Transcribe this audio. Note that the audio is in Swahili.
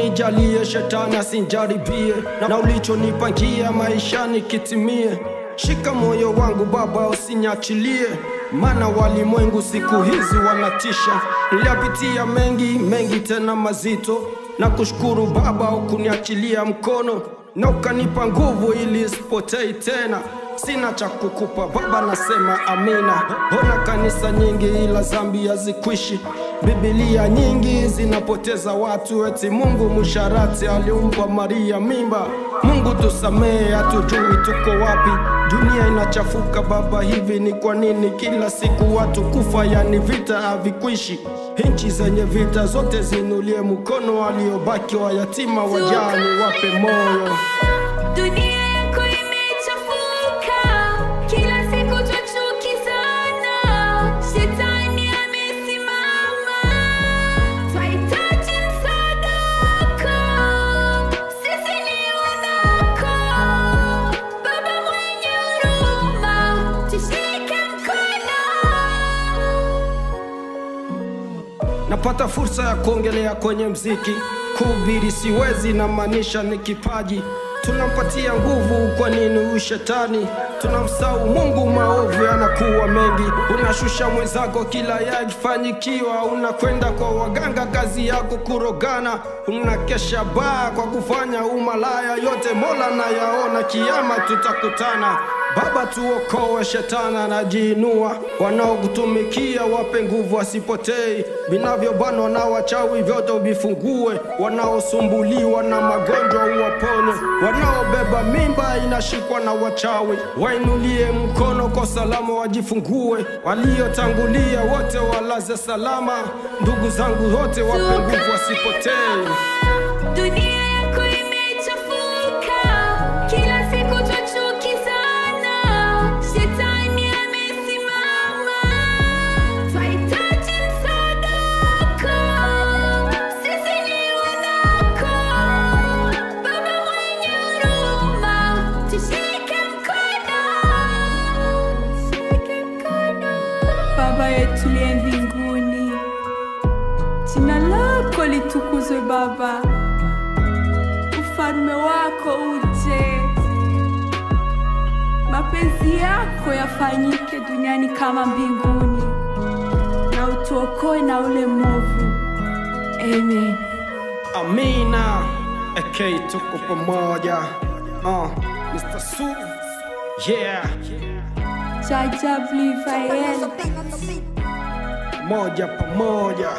nijalie, shetani asinjaribie, na ulichonipangia maishani kitimie. Shika moyo wangu Baba, usinyachilie, maana walimwengu siku hizi wanatisha. Niliyapitia mengi tena mazito, na kushukuru Baba ukuniachilia mkono, na ukanipa nguvu ili isipotei tena. Sina cha kukupa Baba, nasema amina. Ona kanisa nyingi ila dhambi hazikwishi, Biblia nyingi zinapoteza watu, eti Mungu msharati aliumpa Maria mimba. Mungu tusamehe, hatujui tuko wapi. Dunia inachafuka Baba, hivi ni kwa nini kila siku watu kufa? Yani vita havikwishi. Nchi zenye vita zote zinulie mkono, waliobaki wa yatima wajane wape moyo. Dunia yako imechafuka, kila siku twachukizana, shetani amesimama, twahitaji msaada wako, sisi ni wanako. Baba mwenye huruma, tushike mkono. Napata fursa ya kuongelea kwenye mziki, kuhubiri siwezi, na maanisha ni kipaji. Tunampatia nguvu, kwa nini ushetani? Tunamsahau Mungu, maovu yanakuwa mengi. Unashusha mwenzako kila yakifanyikiwa, unakwenda kwa waganga, kazi yako kurogana. Unakesha baa kwa kufanya umalaya, yote Mola na yaona, kiyama tutakutana. Baba tuokoe, shetani anajiinua, wanaokutumikia wape nguvu wasipotei. Vinavyobanwa na wachawi vyote uvifungue, wanaosumbuliwa na magonjwa uwapone, wanaobeba mimba inashikwa na wachawi wainulie mkono kwa salama wajifungue, waliotangulia wote walaze salama. Ndugu zangu wote wape nguvu wasipotei. Dunia yako imechafuka, kila siku twachukizana, shetani amesimama, twahitaji msaada wako, sisi ni wanako. Baba mwenye huruma, tushike mkono. Baba yetu uliye mbinguni, jina lako litukuzwe Baba, ufalme wako uje, mapenzi yako yafanyike duniani kama mbinguni, na utuokoe na ule mwovu. Amen. Amina. Okay, tuko pamoja. Mr. Su. Yeah. Jaja Blivael. Moja pamoja.